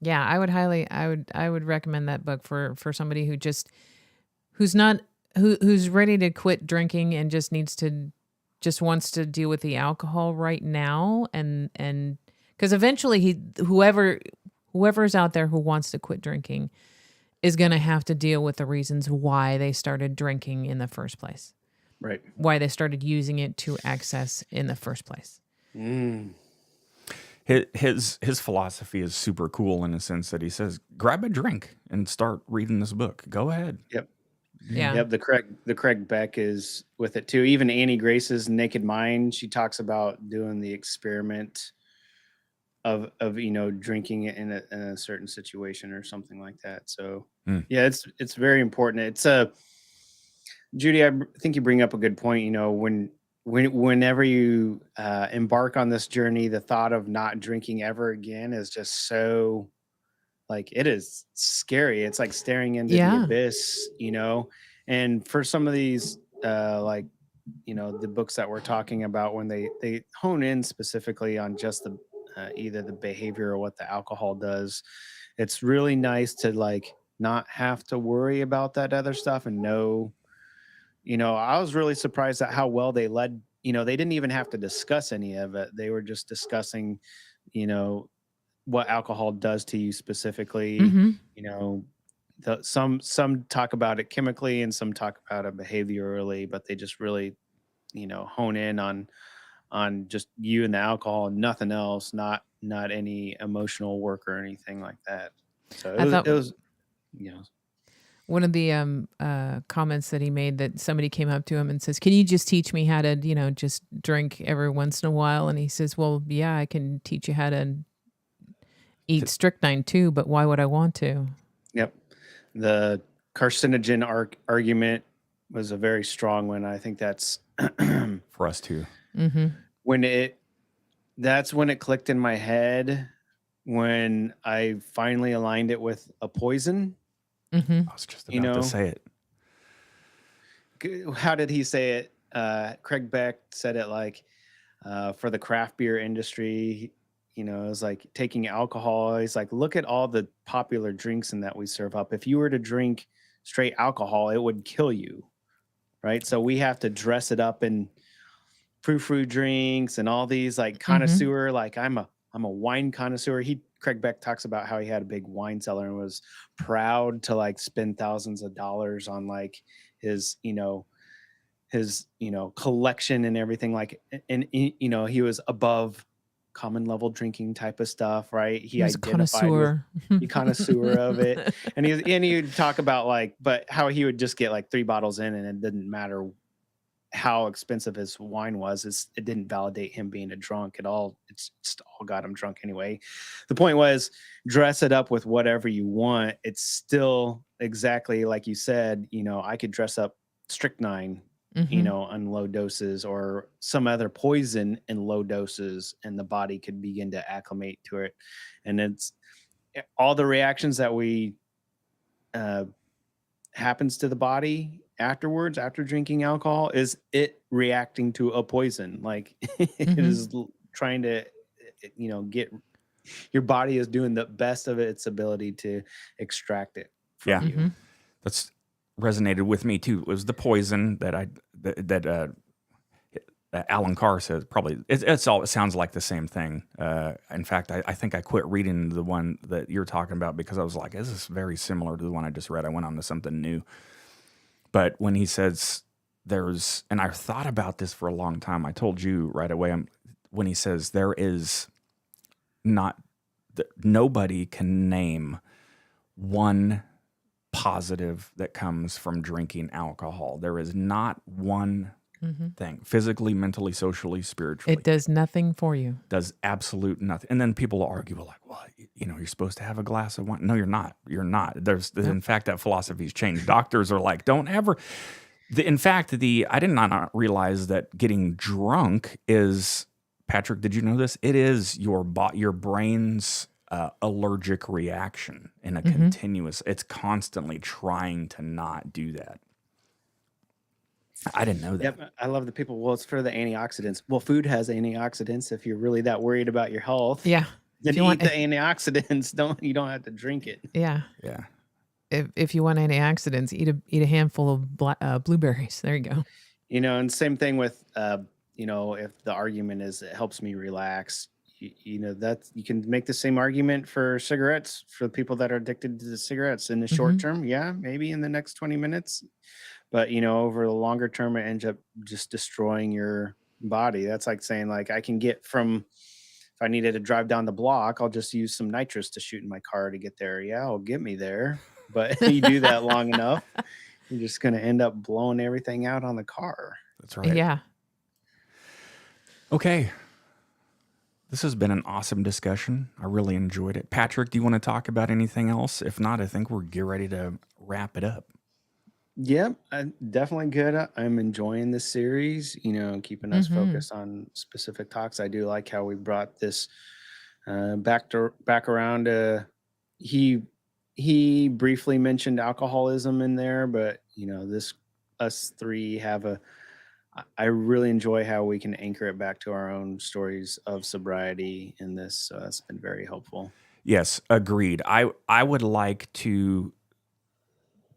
Yeah, I would recommend that book for somebody who's ready to quit drinking and just wants to deal with the alcohol right now, and because eventually whoever's out there who wants to quit drinking is going to have to deal with the reasons why they started drinking in the first place. Right. Why they started using it to access in the first place. His philosophy is super cool in a sense that he says, grab a drink and start reading this book. Go ahead. Yep. Yeah. Yep, the Craig Beck is with it too. Even Annie Grace's Naked Mind, she talks about doing the experiment of drinking it in a certain situation or something like that. So yeah, it's very important. It's Judy, think you bring up a good point. Whenever you embark on this journey, the thought of not drinking ever again is just so, like, it is scary. It's like staring into the Yeah. abyss, and for some of these the books that we're talking about, when they hone in specifically on just the either the behavior or what the alcohol does, it's really nice to like not have to worry about that other stuff and know. I was really surprised at how well they led. They didn't even have to discuss any of it. They were just discussing, what alcohol does to you specifically. Mm-hmm. Some talk about it chemically and some talk about it behaviorally, but they just really, hone in on just you and the alcohol and nothing else, not any emotional work or anything like that. So it was One of the comments that he made, that somebody came up to him and says, "Can you just teach me how to, just drink every once in a while?" And he says, "Well, yeah, I can teach you how to eat strychnine too, but why would I want to?" Yep. The carcinogen argument was a very strong one. I think that's For us too. that's when it clicked in my head, when I finally aligned it with a poison. I was just about to say it. How did he say it? Craig Beck said it like, for the craft beer industry, it was like taking alcohol. He's like, look at all the popular drinks and that we serve up. If you were to drink straight alcohol, it would kill you, right? So we have to dress it up in frou-frou drinks and all these like connoisseur. Like I'm a wine connoisseur. Craig Beck talks about how he had a big wine cellar and was proud to like spend thousands of dollars on like his collection and everything, like, and he was above common level drinking type of stuff, right? He was a connoisseur. He connoisseur of it. And he would talk about like, but how he would just get like 3 bottles in and it didn't matter how expensive his wine was. It didn't validate him being a drunk at all. It's just all got him drunk anyway. The point was, dress it up with whatever you want. It's still exactly like you said, I could dress up strychnine, on low doses, or some other poison in low doses, and the body could begin to acclimate to it. And it's all the reactions that we happens to the body afterwards, after drinking alcohol, is it reacting to a poison. Like it is trying to, get, your body is doing the best of its ability to extract it from you. That's resonated with me too. It was the poison that Alan Carr says. Probably it sounds like the same thing. In fact, I think I quit reading the one that you're talking about because I was like, this is very similar to the one I just read. I went on to something new. But when he says and I thought about this for a long time. I told you right away, when he says there is nobody can name one positive that comes from drinking alcohol. There is not one thing, physically, mentally, socially, spiritually. It does nothing for you. Does absolute nothing. And then people will argue, like, well, you're supposed to have a glass of wine. No, you're not. You're not. In fact, that philosophy's changed. Doctors are like, don't ever. In fact, I did not realize that getting drunk is, Patrick, did you know this? It is your brain's allergic reaction in a continuous. It's constantly trying to not do that. I didn't know that. Yep, I love the people. Well, it's for the antioxidants. Well, food has antioxidants. If you're really that worried about your health, Yeah. then you eat want- the antioxidants. You don't have to drink it. Yeah. Yeah. If you want antioxidants, eat a handful of blueberries. There you go. And same thing with if the argument is it helps me relax, that you can make the same argument for cigarettes, for people that are addicted to the cigarettes in the short term. Yeah, maybe in the next 20 minutes. But, over the longer term, it ends up just destroying your body. That's like saying, like, I can get from, if I needed to drive down the block, I'll just use some nitrous to shoot in my car to get there. Yeah, it'll get me there. But you do that long enough, You're just going to end up blowing everything out on the car. That's right. Yeah. Okay. This has been an awesome discussion. I really enjoyed it. Patrick, do you want to talk about anything else? If not, I think we're getting ready to wrap it up. Yep, definitely good. I'm enjoying this series, keeping us Mm-hmm. focused on specific talks. I do like how we brought this back around. He briefly mentioned alcoholism in there, but us three have I really enjoy how we can anchor it back to our own stories of sobriety in this. So that's been very helpful. Yes, agreed. I would like to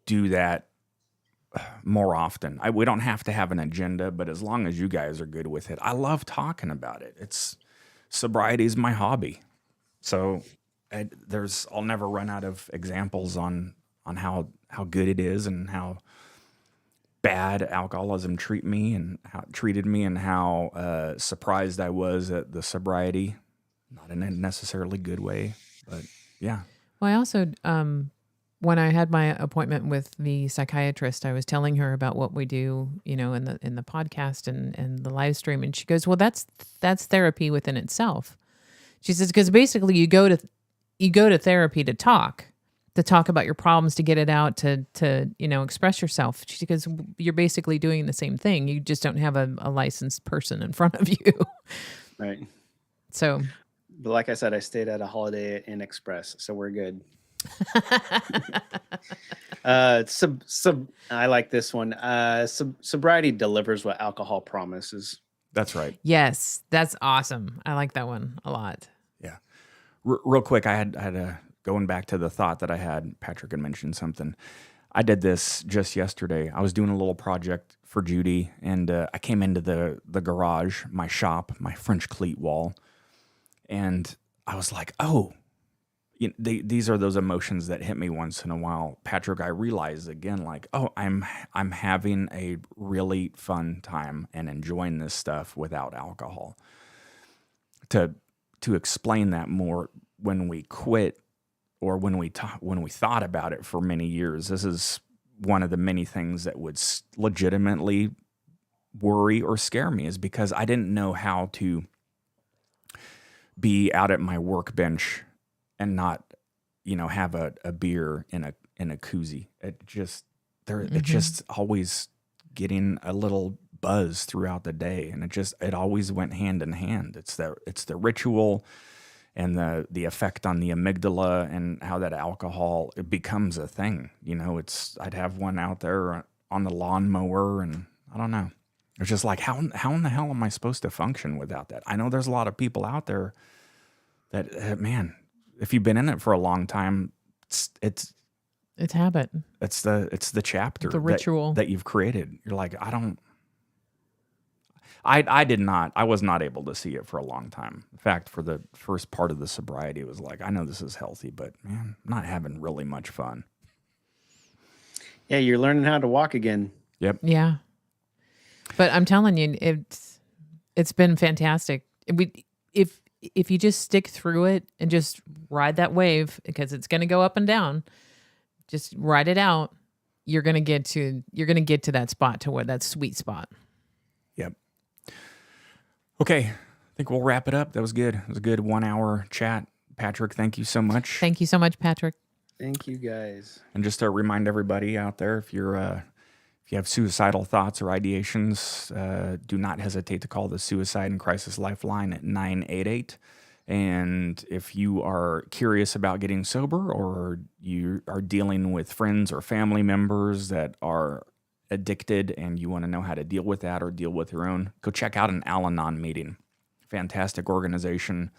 do that more often. We don't have to have an agenda, but as long as you guys are good with it, I love talking about it. Sobriety is my hobby, so I'll never run out of examples on how good it is and how bad alcoholism treated me and how surprised I was at the sobriety, not in a necessarily good way, but yeah. Well, I also, when I had my appointment with the psychiatrist, I was telling her about what we do, in the podcast and the live stream, and she goes, "Well, that's therapy within itself." She says, "Because basically, you go to therapy to talk about your problems, to get it out, to express yourself." She goes, "You're basically doing the same thing. You just don't have a licensed person in front of you." Right. So, But like I said, I stayed at a Holiday Inn Express, so we're good. I like this one. Sobriety delivers what alcohol promises. That's right. yes, that's awesome. I like that one a lot. Yeah. Real quick, I had a going back to the thought that I had. Patrick had mentioned something. I did this just yesterday. I was doing a little project for Judy, and I came into the garage, my shop, my French cleat wall, and I was like, "Oh, these are those emotions that hit me once in a while." Patrick, I realized again, like, "Oh, I'm having a really fun time and enjoying this stuff without alcohol." To explain that more, when we quit or when we thought about it for many years, this is one of the many things that would legitimately worry or scare me, is because I didn't know how to be out at my workbench and not, have a beer in a koozie. It's just always getting a little buzz throughout the day, and it always went hand in hand. It's the ritual and the effect on the amygdala and how that alcohol, it becomes a thing. I'd have one out there on the lawnmower, and I don't know. It's just like, how in the hell am I supposed to function without that? I know there's a lot of people out there that, man, if you've been in it for a long time, it's habit. It's the chapter, the ritual that you've created. You're like, I was not able to see it for a long time. In fact, for the first part of the sobriety, it was like, I know this is healthy, but man, I'm not having really much fun. Yeah, you're learning how to walk again. Yep. Yeah. But I'm telling you, it's been fantastic. If you just stick through it and just ride that wave, because it's going to go up and down, just ride it out, you're going to get to that spot, to where that sweet spot. Yep. Okay, I think we'll wrap it up. That was good. It was a good 1 hour chat. Patrick, thank you so much. Thank you so much, Patrick. Thank you, guys. And just to remind everybody out there, if you have suicidal thoughts or ideations, do not hesitate to call the Suicide and Crisis Lifeline at 988. And if you are curious about getting sober, or you are dealing with friends or family members that are addicted and you want to know how to deal with that or deal with your own, go check out an Al-Anon meeting. Fantastic organization.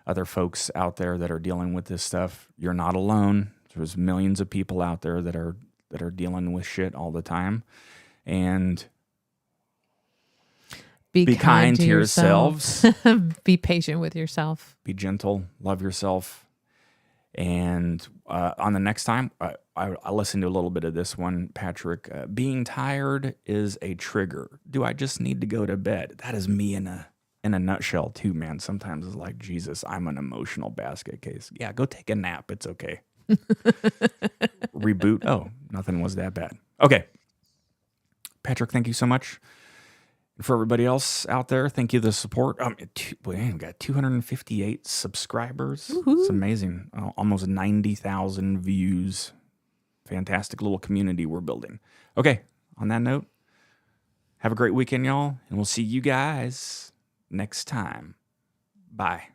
Other folks out there that are dealing with this stuff. You're not alone. There's millions of people out there that are dealing with shit all the time. And be kind to yourselves. Be patient with yourself. Be gentle. Love yourself. And on the next time, I listened to a little bit of this one, Patrick. Being tired is a trigger. Do I just need to go to bed? That is me in a nutshell too, man. Sometimes it's like, Jesus, I'm an emotional basket case. Yeah, go take a nap. It's okay. Reboot. Oh, nothing was that bad. Okay. Patrick, thank you so much. And for everybody else out there, thank you for the support. We got 258 subscribers. It's amazing. Almost 90,000 views. Fantastic little community we're building. Okay, on that note, have a great weekend, y'all, and we'll see you guys next time. Bye.